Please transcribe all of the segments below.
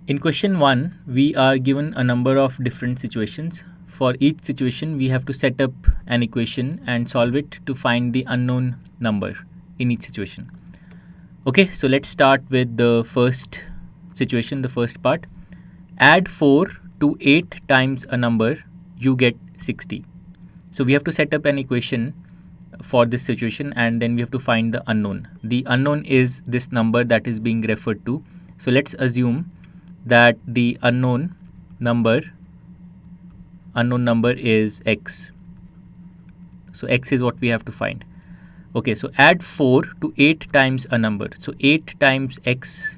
In question 1, we are given a number of different situations. For each situation, we have to set up an equation and solve it to find the unknown number in each situation. Okay, so let's start with the first situation, the first part. Add 4 to 8 times a number, you get 60. So we have to set up an equation for this situation, and then we have to find the unknown. The unknown is this number that is being referred to. So let's assume that the unknown number is x. So x is what we have to find. Okay, so add 4 to 8 times a number. So 8 times x,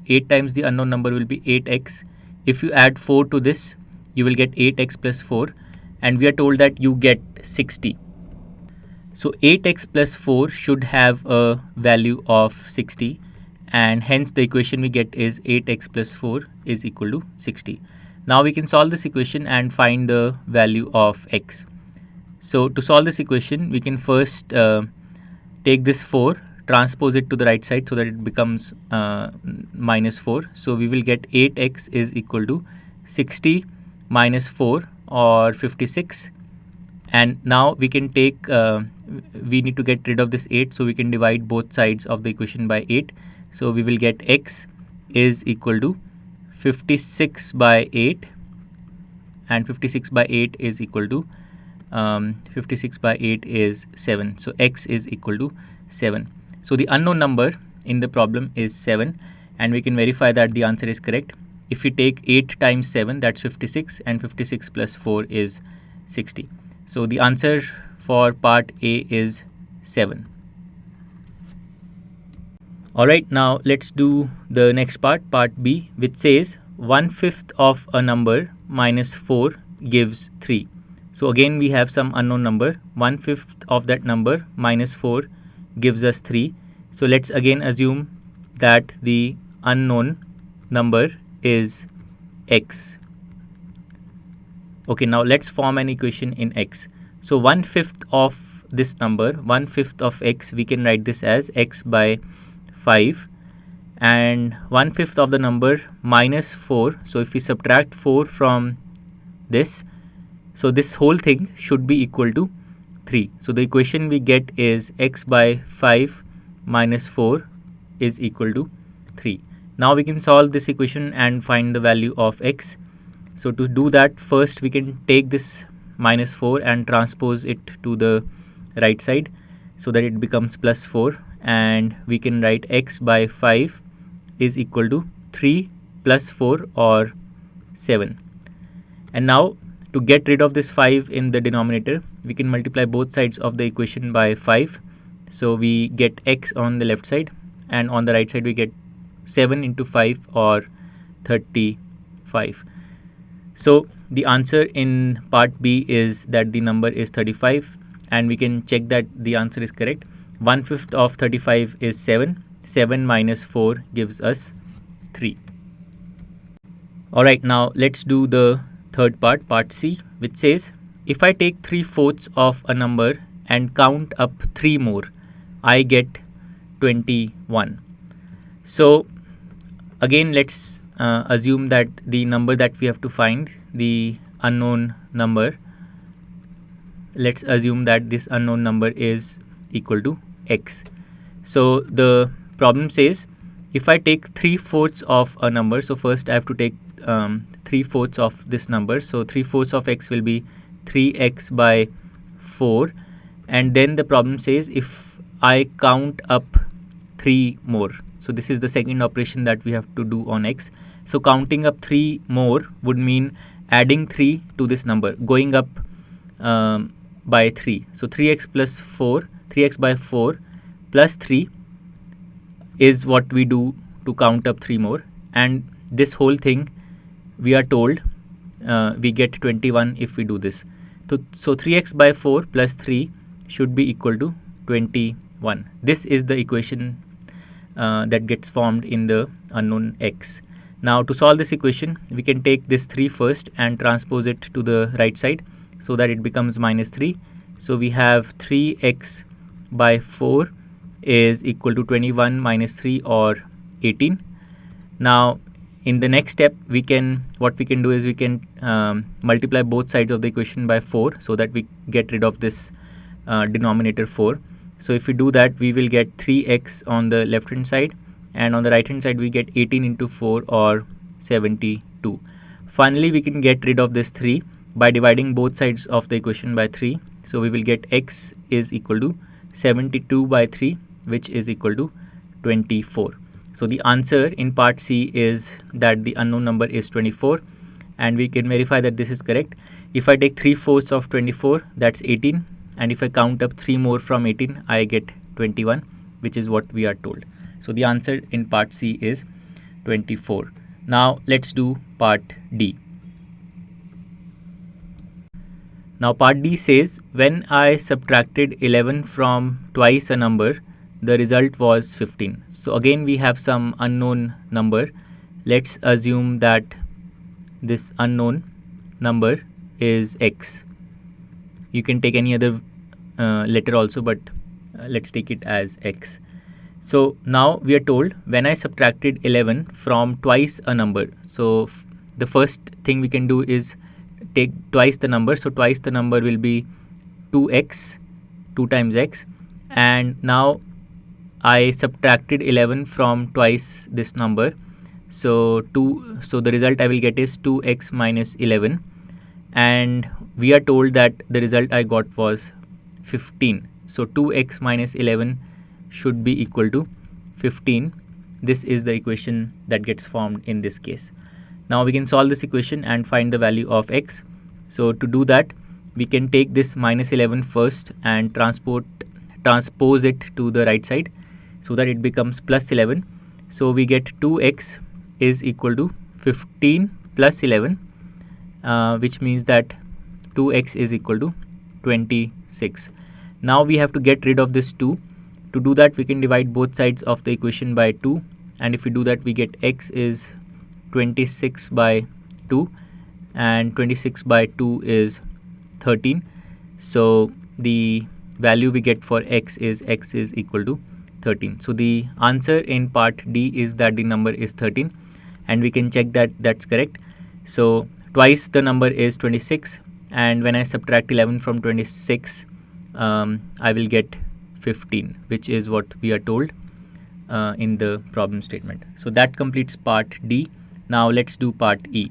8 times the unknown number will be 8x. If you add 4 to this, you will get 8x plus 4, and we are told that you get 60. So 8x plus 4 should have a value of 60, and hence the equation we get is 8x plus 4 is equal to 60. Now we can solve this equation and find the value of x. So to solve this equation, we can first take this 4, transpose it to the right side so that it becomes minus 4. So we will get 8x is equal to 60 minus 4, or 56. And now we can take, we need to get rid of this 8, so we can divide both sides of the equation by 8. So we will get x is equal to 56 by 8, and 56 by 8 is equal to 56 by 8 is 7. So x is equal to 7. So the unknown number in the problem is 7, and we can verify that the answer is correct. If we take 8 times 7, that's 56, and 56 plus 4 is 60. So the answer for part A is 7. Alright, now let's do the next part, part B, which says 1/5 of a number minus 4 gives 3. So again we have some unknown number. 1/5 of that number minus 4 gives us 3. So let's again assume that the unknown number is x. Okay, now let's form an equation in x. So 1/5 of this number, 1/5 of x, we can write this as x by 5, and 1/5 of the number minus 4. So if we subtract 4 from this, so this whole thing should be equal to 3. So the equation we get is x by 5 minus 4 is equal to 3. Now we can solve this equation and find the value of x. So to do that, first we can take this minus 4 and transpose it to the right side so that it becomes plus 4, and we can write x by 5 is equal to 3 plus 4, or 7. And now to get rid of this 5 in the denominator, we can multiply both sides of the equation by 5. So we get x on the left side, and on the right side we get 7 into 5, or 35. So the answer in part B is that the number is 35, and we can check that the answer is correct. 1/5 of 35 is 7. 7 minus 4 gives us 3. Alright, now let's do the third part, part C, which says if I take 3/4 of a number and count up 3 more, I get 21. So again, let's assume that the number that we have to find, the unknown number, let's assume that this unknown number is equal to x. So the problem says if I take 3/4 of a number, so first I have to take 3/4 of this number. So 3/4 of x will be 3x by 4, and then the problem says if I count up 3 more. So this is the second operation that we have to do on x. So counting up 3 more would mean adding 3 to this number, going up by 3. So 3x plus 4, 3x by 4 plus 3 is what we do to count up 3 more, and this whole thing we are told we get 21 if we do this. So 3x by 4 plus 3 should be equal to 21. This is the equation that gets formed in the unknown x. Now to solve this equation, we can take this 3 first and transpose it to the right side so that it becomes minus 3. So we have 3x by 4 is equal to 21 minus 3, or 18. Now in the next step, what we can do is we can multiply both sides of the equation by 4 so that we get rid of this denominator 4. So if we do that, we will get 3x on the left hand side, and on the right hand side we get 18 into 4 or 72. Finally, we can get rid of this 3 by dividing both sides of the equation by 3. So we will get x is equal to 72 by 3, which is equal to 24. So the answer in part C is that the unknown number is 24, and we can verify that this is correct. If I take 3/4 of 24, that's 18, and if I count up 3 more from 18, I get 21, which is what we are told. So the answer in part C is 24. Now let's do part D. Now part D says, when I subtracted 11 from twice a number, the result was 15. So again we have some unknown number. Let's assume that this unknown number is x. You can take any other letter also, but let's take it as x. So now we are told, when I subtracted 11 from twice a number. So the first thing we can do is take twice the number. So twice the number will be 2x, 2 times x, and now I subtracted 11 from twice this number. So the result I will get is 2x minus 11, and we are told that the result I got was 15. So 2x minus 11 should be equal to 15. This is the equation that gets formed in this case. Now we can solve this equation and find the value of x. So to do that, we can take this minus 11 first and transpose it to the right side so that it becomes plus 11. So we get 2x is equal to 15 plus 11, which means that 2x is equal to 26. Now we have to get rid of this 2. To do that, we can divide both sides of the equation by 2, and if we do that, we get x is 26 by 2, and 26 by 2 is 13. So the value we get for x is equal to 13. So the answer in part D is that the number is 13, and we can check that that's correct. So twice the number is 26, and when I subtract 11 from 26, I will get 15, which is what we are told in the problem statement. So that completes part D. Now let's do part E.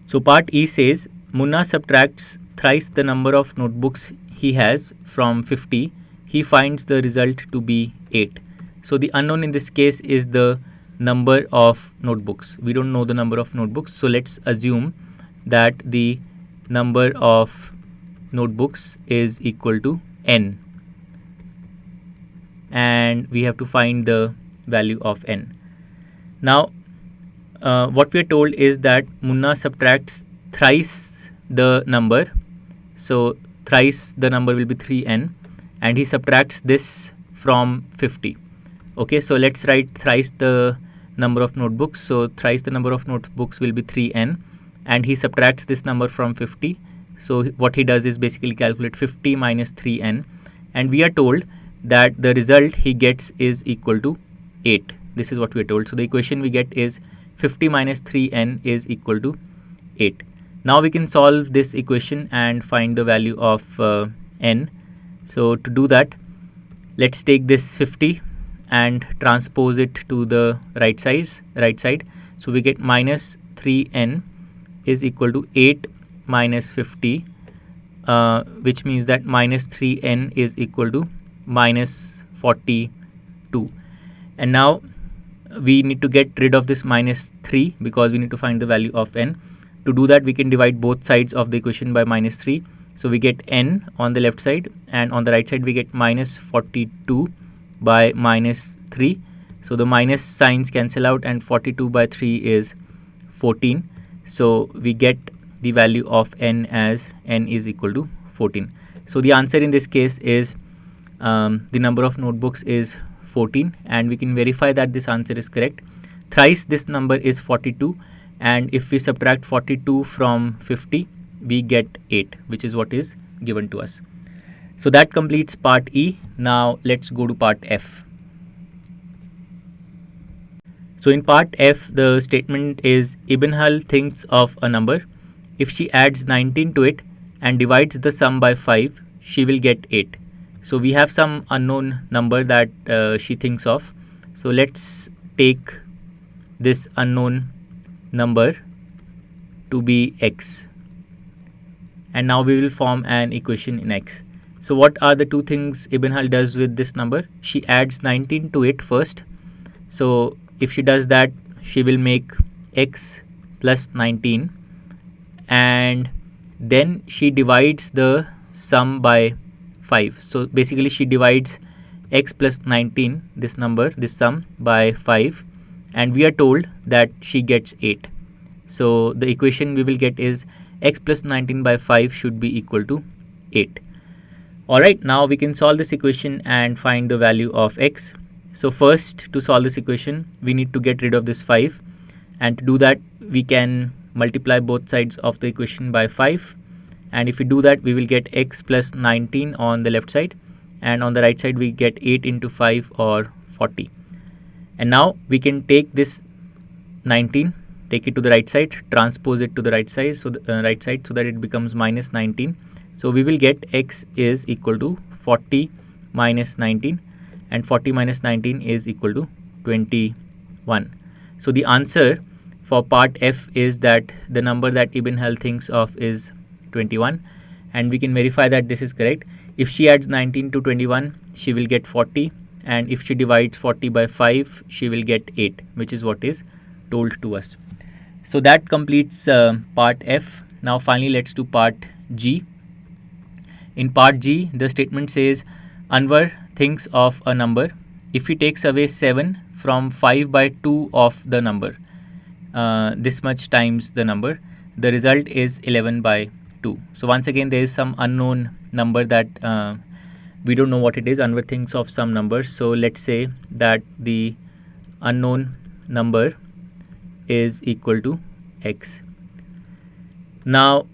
So part E says, Munna subtracts thrice the number of notebooks he has from 50. He finds the result to be 8. So the unknown in this case is the number of notebooks. We don't know the number of notebooks. So let's assume that the number of notebooks is equal to n, and we have to find the value of n. Now what we are told is that Munna subtracts thrice the number. So thrice the number will be 3n, and he subtracts this from 50. Okay, so let's write thrice the number of notebooks. So thrice the number of notebooks will be 3n, and he subtracts this number from 50. So what he does is basically calculate 50 minus 3n, and we are told that the result he gets is equal to 8. This is what we are told. So the equation we get is 50 minus 3n is equal to 8. Now we can solve this equation and find the value of n. So to do that, let's take this 50 and transpose it to the right side. So we get minus 3n is equal to 8 minus 50, which means that minus 3n is equal to minus 42. And now we need to get rid of this minus 3 because we need to find the value of n. To do that, we can divide both sides of the equation by minus 3. So we get n on the left side, and on the right side we get minus 42 by minus 3. So the minus signs cancel out, and 42 by 3 is 14. So we get the value of n as n is equal to 14. So the answer in this case is the number of notebooks is 14, and we can verify that this answer is correct. Thrice this number is 42, and if we subtract 42 from 50, we get 8, which is what is given to us. So that completes part E. Now let's go to part F. So in part F, the statement is Ibn Hal thinks of a number. If she adds 19 to it and divides the sum by 5, she will get 8. So we have some unknown number that she thinks of. So let's take this unknown number to be x. And now we will form an equation in x. So what are the two things Ibn Hal does with this number? She adds 19 to it first. So if she does that, she will make x plus 19, and then she divides the sum by 5. So basically she divides x plus 19, this number, this sum, by 5, and we are told that she gets 8. So the equation we will get is x plus 19 by 5 should be equal to 8. Alright, now we can solve this equation and find the value of x. So first, to solve this equation, we need to get rid of this 5, and to do that we can multiply both sides of the equation by 5, and if we do that we will get x plus 19 on the left side, and on the right side we get 8 into 5 or 40. And now we can take this 19, take it to the right side, transpose it to the right side, so that it becomes minus 19. So we will get x is equal to 40 minus 19, and 40 minus 19 is equal to 21. So the answer for part F is that the number that Ibn Hal thinks of is 21, and we can verify that this is correct. If she adds 19 to 21, she will get 40, and if she divides 40 by 5, she will get 8, which is what is told to us. So that completes part F. Now finally let's do part G. In part G, the statement says Anwar thinks of a number. If he takes away 7 from 5 by 2 of the number, this much times the number, the result is 11 by 2. So once again there is some unknown number that we don't know what it is. Anwar thinks of some number. So let's say that the unknown number is equal to x. Now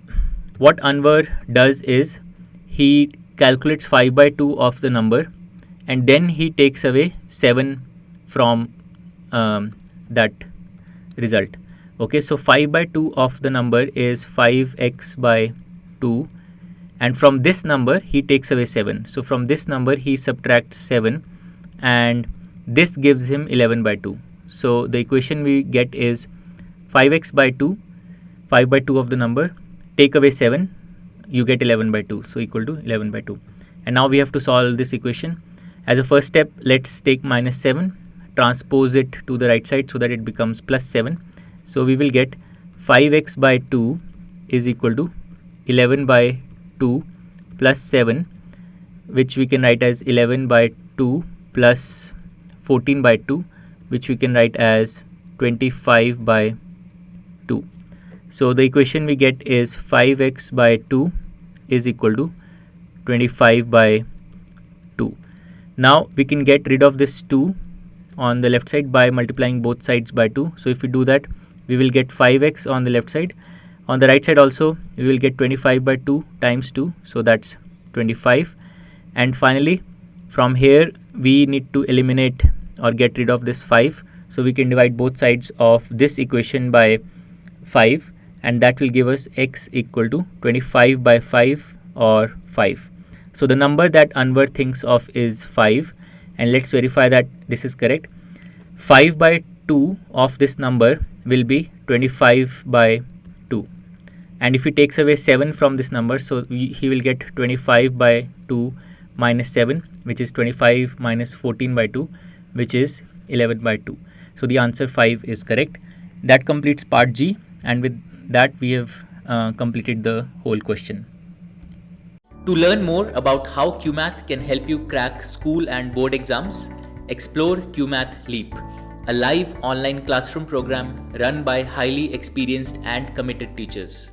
what Anwar does is he calculates 5 by 2 of the number, and then he takes away 7 from that result. Okay, so 5 by 2 of the number is 5x by 2, and from this number he takes away 7. So from this number he subtracts 7, and this gives him 11 by 2. So the equation we get is 5x by 2, 5 by 2 of the number, take away 7, you get 11 by 2, so equal to 11 by 2. And now we have to solve this equation. As a first step, let's take minus 7, transpose it to the right side so that it becomes plus 7. So we will get 5x by 2 is equal to 11 by 2 plus 7, which we can write as 11 by 2 plus 14 by 2, which we can write as 25 by 2. So the equation we get is 5x by 2 is equal to 25 by 2. Now we can get rid of this 2 on the left side by multiplying both sides by 2. So if we do that, we will get 5x on the left side. On the right side also, we will get 25 by 2 times 2. So that's 25. And finally, from here, we need to eliminate or get rid of this 5. So we can divide both sides of this equation by 5, and that will give us x equal to 25 by 5 or 5. So the number that Anwar thinks of is 5, and let's verify that this is correct. 5 by 2 of this number will be 25 by 2, and if he takes away 7 from this number, so he will get 25 by 2 minus 7, which is 25 minus 14 by 2, which is 11 by 2. So the answer 5 is correct. That completes part G, and with that we have completed the whole question. To learn more about how QMath can help you crack school and board exams, explore QMath Leap, a live online classroom program run by highly experienced and committed teachers.